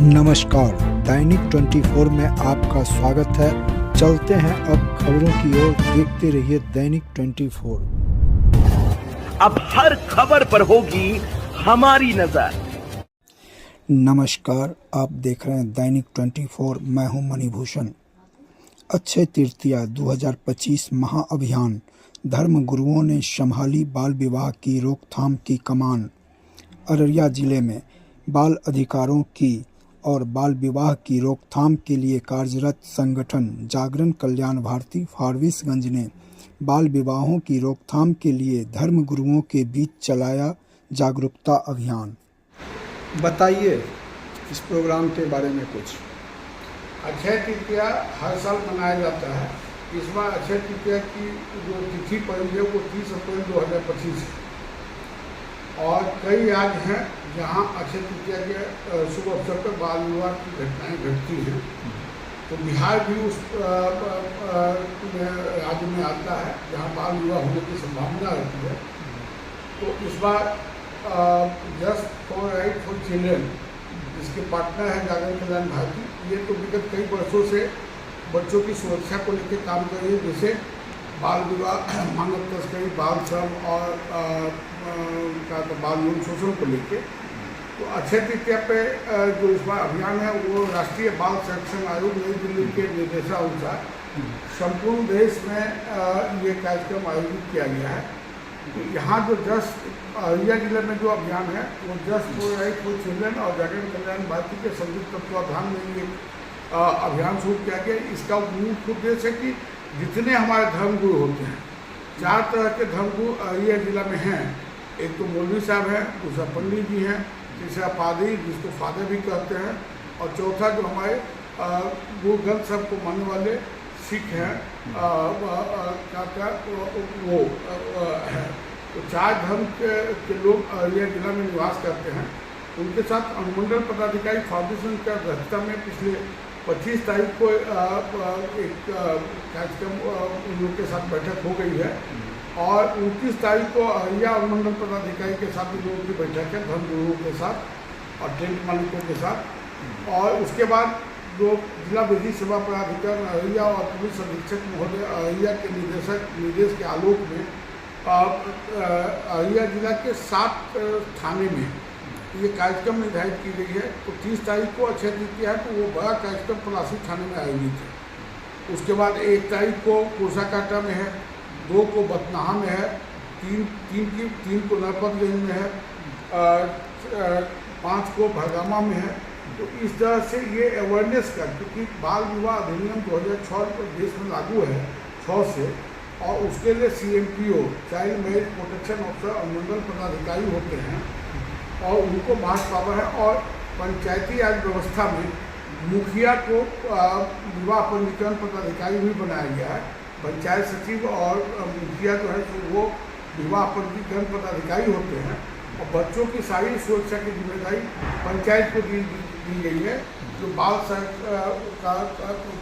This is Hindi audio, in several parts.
नमस्कार, दैनिक 24 में आपका स्वागत है। चलते हैं अब खबरों की ओर, देखते रहिए दैनिक 24। अब हर खबर पर होगी हमारी नजर। नमस्कार, आप देख रहे हैं दैनिक 24। मैं हूं मणिभूषण। अक्षय तृतीया 2025 महाअभियान, धर्म गुरुओं ने संभाली बाल विवाह की रोकथाम की कमान। अररिया जिले में बाल अधिकारों की और बाल विवाह की रोकथाम के लिए कार्यरत संगठन जागरण कल्याण भारती फारबिसगंज ने बाल विवाहों की रोकथाम के लिए धर्म गुरुओं के बीच चलाया जागरूकता अभियान। बताइए इस प्रोग्राम के बारे में कुछ। अक्षय तृतीया हर साल मनाया जाता है। इस बार अक्षय तृतीया की जो तिथि पड़ी है वो 30 अप्रैल 2025 है और कई राज्य हैं जहां अक्षय तृतीया के शुभ अवसर पर बाल विवाह की घटनाएं घटती हैं। तो बिहार भी उस राज्य में आता है जहां बाल विवाह होने की संभावना रहती है। तो इस बार just for right for children, इसके पार्टनर है जागरण कल्याण भारती, ये तो विगत कई वर्षों से बच्चों की सुरक्षा को लेकर काम कर रही है, जैसे बाल विवाह, मानव तस्करी, बाल श्रम और बाल यौन शोषण को लेकर। तो अक्षय तृतीया पे जो इस बार अभियान है वो राष्ट्रीय बाल संरक्षण आयोग नई दिल्ली के निर्देशानुसार संपूर्ण देश में ये कार्यक्रम आयोजित किया गया है। तो यहाँ जो जस्ट अररिया जिले में जो अभियान है वो just for right for children और जागरण कल्याण भारती के संयुक्त तत्वाधान में ये अभियान शुरू किया गया। इसका मुख्य उद्देश्य है कि जितने हमारे धर्मगुरु होते हैं, 4 तरह के धर्मगुरु अररिया जिला में हैं। एक तो मौलवी साहब हैं, दूसरा पंडित जी हैं, तीसरा पादरी जिसको फादर भी कहते हैं, और चौथा जो हमारे गुरु ग्रंथ साहब को मानने वाले सिख हैं, वो है। तो 4 धर्म के लोग अररिया जिला में निवास करते हैं। उनके साथ अनुमंडल पदाधिकारी फाउंडेशन की अध्यक्षता में पिछले 25 तारीख को एक कार्यक्रम उन लोग के साथ बैठक हो गई है और 29 तारीख को अररिया अनुमंडल पदाधिकारी के साथ इन लोगों की बैठक है, धर्म गुरुओं के साथ और टेंट मालिकों के साथ। और उसके बाद जो जिला विधिक सेवा प्राधिकरण अररिया और पुलिस अधीक्षक महोदय अररिया के निर्देश के आलोक में अररिया जिला के 7 थाने में ये कार्यक्रम निर्धारित की गई है। तो 30 तारीख को अक्षय तृतीया है, तो वो बड़ा कार्यक्रम पलासी थाने में आयोजित है। उसके बाद 1 तारीख को कुर्साकांटा में है, 2 को बतनाहा में है, 3 को नरपतगंज में है, 5 को भरगामा में है। तो इस तरह से ये अवेयरनेस का, क्योंकि बाल विवाह अधिनियम 2006 देश में लागू है 6 से, और उसके लिए CMPO child marriage protection officer अनुमंडल पदाधिकारी होते हैं और उनको मार्च पावर है। और पंचायती राज व्यवस्था में मुखिया को विवाह पंजीकरण पदाधिकारी भी बनाया गया है। पंचायत सचिव और मुखिया जो है तो वो विवाह पंजीकरण पदाधिकारी होते हैं और बच्चों की सारी सुरक्षा की जिम्मेदारी पंचायत को दी गई है, जो बाल का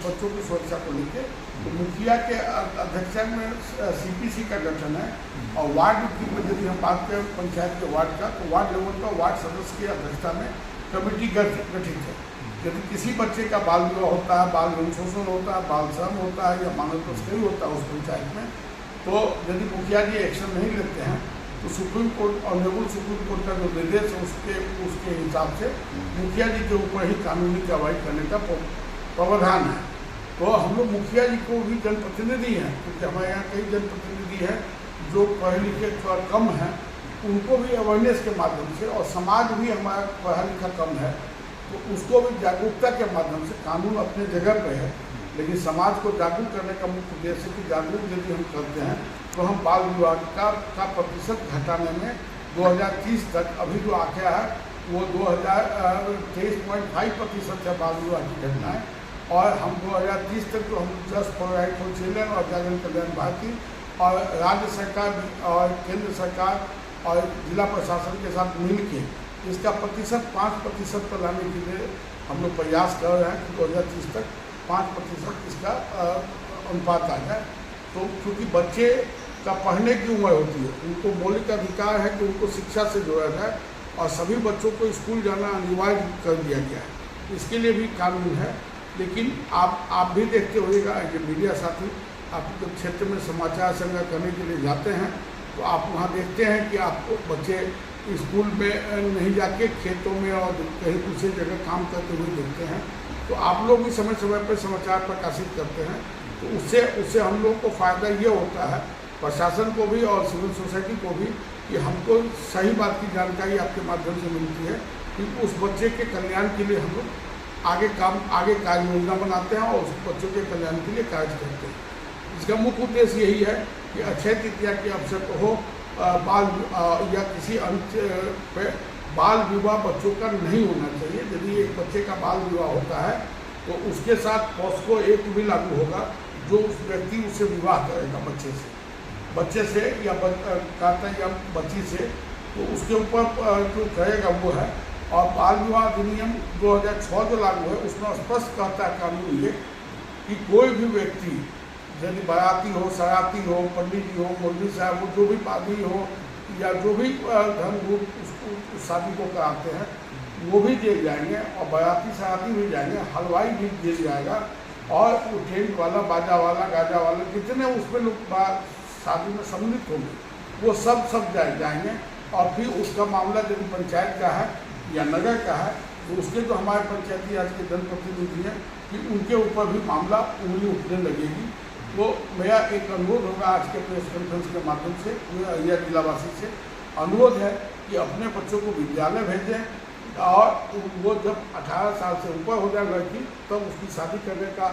बच्चों की सुरक्षा को लेकर। तो मुखिया के अध्यक्षता में CPC का गठन है और वार्ड की यदि हम बात करें पंचायत के वार्ड का, तो वार्ड लेवल का वार्ड सदस्य की अध्यक्षता में कमेटी गठित है। यदि किसी बच्चे का बाल विवाह होता है, बाल यौन शोषण होता है, बाल श्रम होता है या मानव तस्करी होता है उस पंचायत में, तो यदि मुखिया जी एक्शन नहीं लेते हैं तो supreme court, honourable supreme court का जो निर्देश है उसके हिसाब से मुखिया जी के ऊपर ही कानूनी कार्रवाई करने का प्रावधान है। तो हम लोग मुखिया जी को भी जनप्रतिनिधि हैं, क्योंकि हमारे यहाँ कई जनप्रतिनिधि हैं जो पढ़े लिखे थोड़ा कम हैं, उनको भी अवेयरनेस के माध्यम से, और समाज भी हमारा पढ़ा लिखा कम है तो उसको भी जागरूकता के माध्यम से, कानून अपने जगह पे है लेकिन समाज को जागरूक करने का मुख्य उद्देश्य कि जागरूक यदि हम करते हैं तो हम बाल विवाह का प्रतिशत घटाने में 2030 तक, अभी जो आंकड़ा है वो 23.5% है बाल विवाह की घटनाएँ, और हम 2030 तक तो हम just for right for children और जागरण कल्याण भारती और राज्य सरकार और केंद्र सरकार और जिला प्रशासन के साथ मिलकर इसका प्रतिशत 5% पर लाने के लिए हम लोग प्रयास कर रहे हैं कि 2030 तक 5% इसका अनुपात आ जाए। तो क्योंकि बच्चे का पढ़ने की उम्र होती है, उनको मौलिक अधिकार है कि उनको शिक्षा से जोड़ा जाए और सभी बच्चों को स्कूल जाना अनिवार्य कर दिया गया है। इसके लिए भी कानून है। लेकिन आप भी देखते होइएगा कि मीडिया साथी, आप जब क्षेत्र में समाचार संग्रह करने के लिए जाते हैं तो आप वहाँ देखते हैं कि आपको बच्चे स्कूल में नहीं जाके खेतों में और कहीं दूसरी जगह काम करते हुए देखते हैं। तो आप लोग भी समय समय पर समाचार प्रकाशित करते हैं, तो उससे हम लोग को फ़ायदा ये होता है, प्रशासन को भी और सिविल सोसाइटी को भी, कि हमको सही बात की जानकारी आपके माध्यम से मिलती है कि उस बच्चे के कल्याण के लिए हम लोग आगे कार्य योजना बनाते हैं और उस बच्चों के कल्याण के लिए कार्य करते हैं। इसका मुख्य उद्देश्य यही है कि अक्षय तृतीया के अवसर पर हो या किसी अंत पे बाल विवाह बच्चों का नहीं होना चाहिए। यदि एक बच्चे का बाल विवाह होता है तो उसके साथ पॉस्को एक्ट भी लागू होगा, जो उस व्यक्ति उससे विवाह करेगा बच्चे से या कहता या बच्ची से, तो उसके ऊपर जो करेगा वो है। और बाल विवाह अधिनियम 2006 जो लागू है उसमें स्पष्ट कहता है कानून ये कि कोई भी व्यक्ति यदि बाराती हो, सराती हो, पंडित जी हो, मौलवी साहब हो, जो भी पादरी हो या जो भी धर्मगुरु उसको शादी को कराते हैं वो भी जेल जाएंगे, और बाराती सराती भी जाएंगे, हलवाई भी जेल जाएगा, और वो टेंट वाला, बाजा वाला, गाजा वाला, जितने उसमें लोग शादी में सम्मिलित होंगे वो सब जाएंगे। और फिर उसका मामला यदि पंचायत का है या नगर का है तो उसके जो हमारे पंचायती राज के जनप्रतिनिधि हैं कि उनके ऊपर भी मामला उंगली उठने लगेगी। तो मेरा एक अनुरोध होगा आज के प्रेस कॉन्फ्रेंस के माध्यम से या जिलावासी से अनुरोध है कि अपने बच्चों को विद्यालय भेजें, और वो जब 18 साल से ऊपर हो जाए लड़की, तब उसकी शादी करने का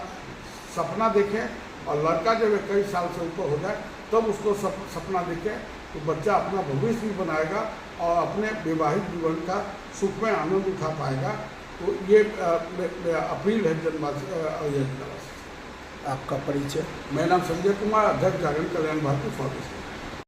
सपना देखें, और लड़का जब 21 साल से ऊपर हो जाए तब उसको सपना देखें, तो बच्चा अपना भविष्य भी बनाएगा और अपने वैवाहिक जीवन का सुख में आनंद उठा पाएगा। तो ये अपील है जनवासी। आपका परिचय? मेरा नाम संजय कुमार, अध्यक्ष जागरण कल्याण भारती फाउंडेशन।